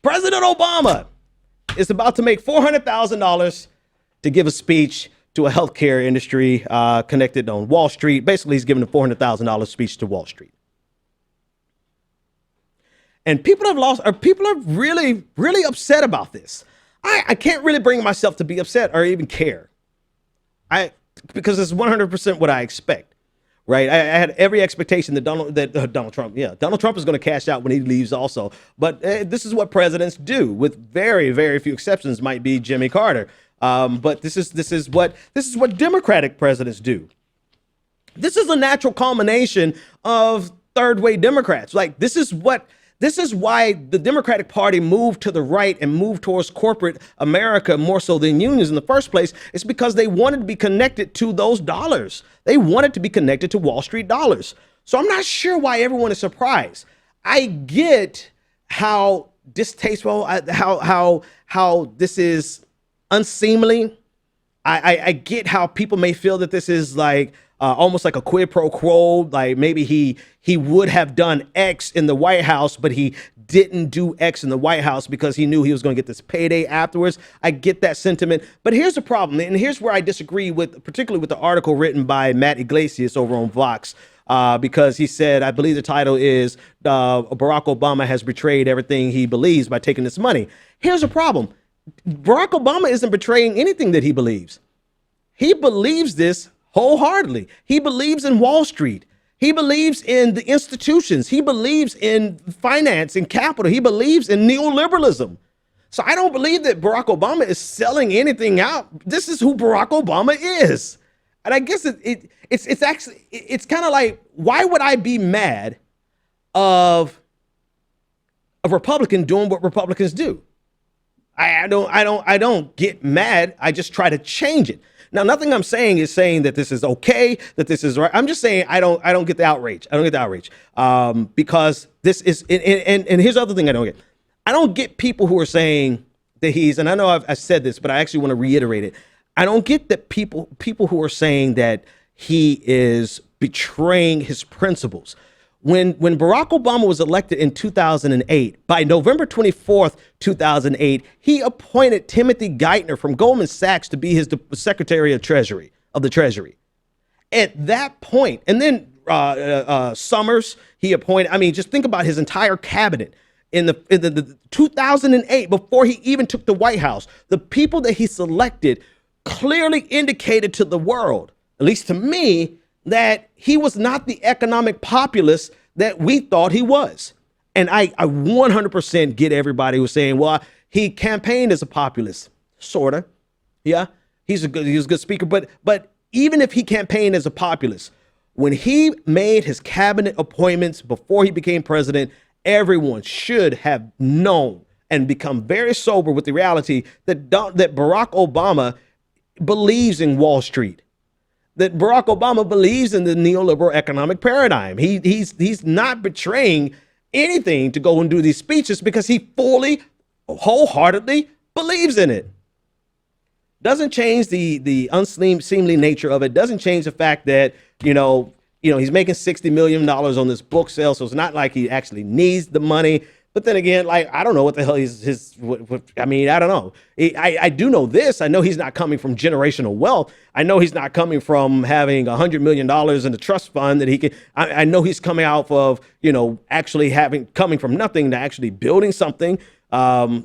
President Obama is about to make $400,000 to give a speech to a healthcare industry connected on Wall Street. Basically, he's giving a $400,000 speech to Wall Street. And people are really, really upset about this. I can't really bring myself to be upset or even care. Because it's 100% what I expect, right? I had every expectation that Donald Trump is going to cash out when he leaves also. But this is what presidents do, with very, very few exceptions. Might be Jimmy Carter. But this is what Democratic presidents do. This is a natural culmination of third-way Democrats. Like, this is why the Democratic Party moved to the right and moved towards corporate America more so than unions in the first place. It's because they wanted to be connected to those dollars. They wanted to be connected to Wall Street dollars. So I'm not sure why everyone is surprised. I get how distasteful, how this is unseemly. I get how people may feel that this is like almost like a quid pro quo, like maybe he would have done X in the White House, but he didn't do X in the White House because he knew he was going to get this payday afterwards. I get that sentiment, but here's the problem, and here's where I disagree with, particularly with the article written by Matt Iglesias over on Vox, because he said, I believe the title is Barack Obama has betrayed everything he believes by taking this money. Here's the problem. Barack Obama isn't betraying anything that he believes. He believes this wholeheartedly. He believes in Wall Street. He believes in the institutions. He believes in finance and capital. He believes in neoliberalism. So I don't believe that Barack Obama is selling anything out. This is who Barack Obama is. And I guess it's kind of like, why would I be mad of a Republican doing what Republicans do? I don't get mad. I just try to change it. Now, nothing I'm saying is saying that this is okay, that this is right. I'm just saying I don't get the outrage. I don't get the outrage because this is, and here's the other thing I don't get. I don't get people who are saying that and I know I've said this, but I actually want to reiterate it. I don't get that people who are saying that he is betraying his principles. When Barack Obama was elected in 2008, by November 24th, 2008, he appointed Timothy Geithner from Goldman Sachs to be his Secretary of the Treasury. At that point, and then Summers, he appointed. I mean, just think about his entire cabinet in the 2008, before he even took the White House. The people that he selected clearly indicated to the world, at least to me, that he was not the economic populist that we thought he was. And I 100% get everybody who's saying, well, he campaigned as a populist. Sort of. Yeah, he was a good speaker. But even if he campaigned as a populist, when he made his cabinet appointments before he became president, everyone should have known and become very sober with the reality that Barack Obama believes in Wall Street, that Barack Obama believes in the neoliberal economic paradigm. He's not betraying anything to go and do these speeches because he fully, wholeheartedly believes in it. Doesn't change the unseemly nature of it. Doesn't change the fact that, he's making $60 million on this book sale. So it's not like he actually needs the money. But then again, like, I don't know what the hell I don't know. I do know this. I know he's not coming from generational wealth. I know he's not coming from having $100 million in the trust fund that he can. I know he's coming out of, actually coming from nothing to actually building something. I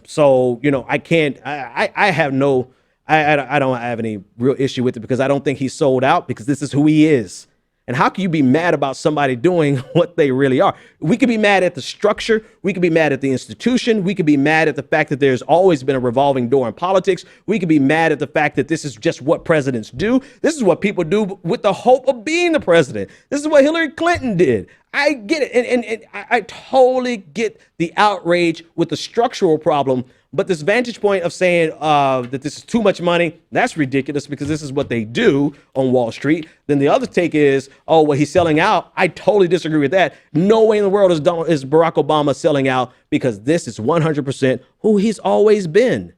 can't, I don't have any real issue with it because I don't think he's sold out, because this is who he is. And how can you be mad about somebody doing what they really are? We could be mad at the structure. We could be mad at the institution. We could be mad at the fact that there's always been a revolving door in politics. We could be mad at the fact that this is just what presidents do. This is what people do with the hope of being the president. This is what Hillary Clinton did. I get it. And I totally get the outrage with the structural problem. But this vantage point of saying that this is too much money, that's ridiculous because this is what they do on Wall Street. Then the other take is, oh, well, he's selling out. I totally disagree with that. No way in the world is Barack Obama selling out, because this is 100% who he's always been.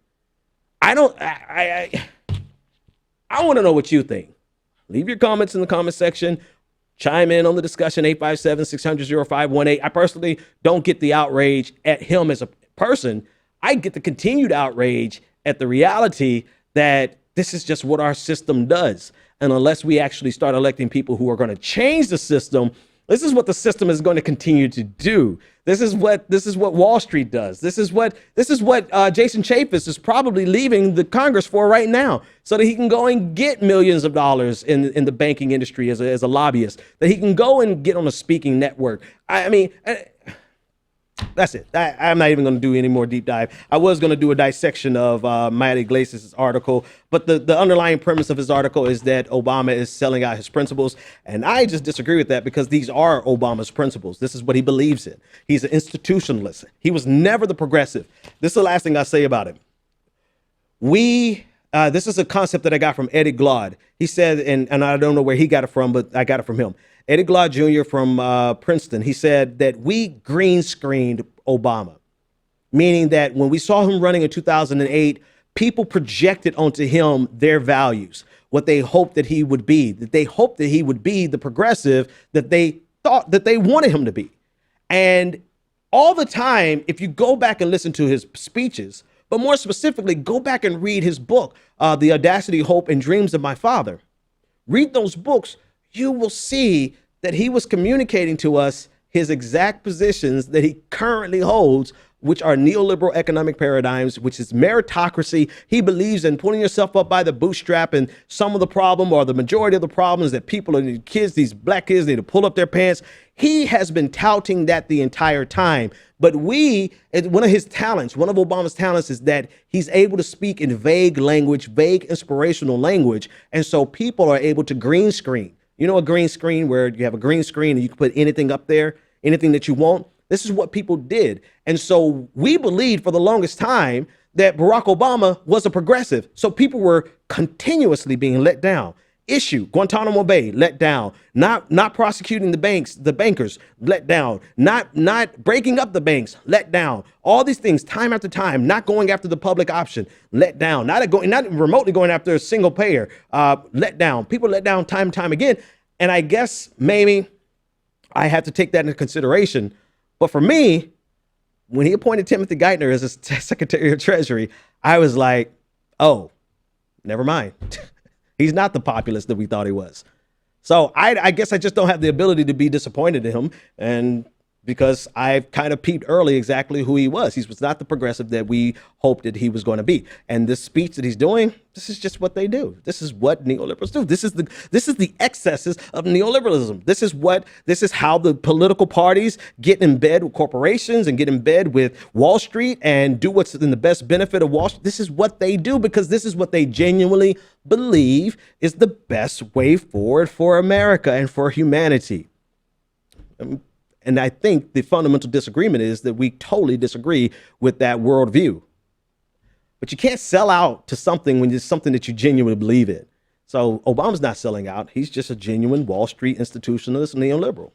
I want to know what you think. Leave your comments in the comment section. Chime in on the discussion, 857-600-0518. I personally don't get the outrage at him as a person. I get the continued outrage at the reality that this is just what our system does. And unless we actually start electing people who are going to change the system, this is what the system is going to continue to do. This is what Wall Street does. This is what Jason Chaffetz is probably leaving the Congress for right now, so that he can go and get millions of dollars in the banking industry as a lobbyist, that he can go and get on a speaking network. I mean, that's it. I'm not even going to do any more deep dive. I was going to do a dissection of Matt Iglesias' article, but the underlying premise of his article is that Obama is selling out his principles. And I just disagree with that, because these are Obama's principles. This is what he believes in. He's an institutionalist. He was never the progressive. This is the last thing I say about him. This is a concept that I got from Eddie Glaude. He said, and I don't know where he got it from, but I got it from him. Eddie Glaude Jr. from Princeton. He said that we green screened Obama, meaning that when we saw him running in 2008, people projected onto him their values, what they hoped that he would be, that they hoped that he would be the progressive that they thought that they wanted him to be. And all the time, if you go back and listen to his speeches, but more specifically, go back and read his book, The Audacity, Hope, and Dreams of My Father. Read those books. You will see that he was communicating to us his exact positions that he currently holds, which are neoliberal economic paradigms, which is meritocracy. He believes in pulling yourself up by the bootstrap, and some of the problem, or the majority of the problems, that people and kids, these black kids, need to pull up their pants. He has been touting that the entire time. But one of his talents, one of Obama's talents, is that he's able to speak in vague language, vague inspirational language. And so people are able to green screen. You know, a green screen, where you have a green screen and you can put anything up there, anything that you want. This is what people did. And so we believed for the longest time that Barack Obama was a progressive. So people were continuously being let down. Issue Guantanamo Bay, let down. Not prosecuting the bankers, let down. Not breaking up the banks, let down. All these things, time after time. Not going after the public option, let down. Not remotely going after a single payer, let down. People let down time and time again. And I guess maybe I had to take that into consideration. But for me, when he appointed Timothy Geithner as his Secretary of Treasury, I was like, oh, never mind. He's not the populist that we thought he was. So I guess I just don't have the ability to be disappointed in him. And because I've kind of peeped early exactly who he was. He was not the progressive that we hoped that he was going to be. And this speech that he's doing, this is just what they do. This is what neoliberals do. This is the excesses of neoliberalism. This is how the political parties get in bed with corporations and get in bed with Wall Street and do what's in the best benefit of Wall Street. This is what they do, because this is what they genuinely believe is the best way forward for America and for humanity. And I think the fundamental disagreement is that we totally disagree with that worldview. But you can't sell out to something when it's something that you genuinely believe in. So Obama's not selling out. He's just a genuine Wall Street institutionalist neoliberal.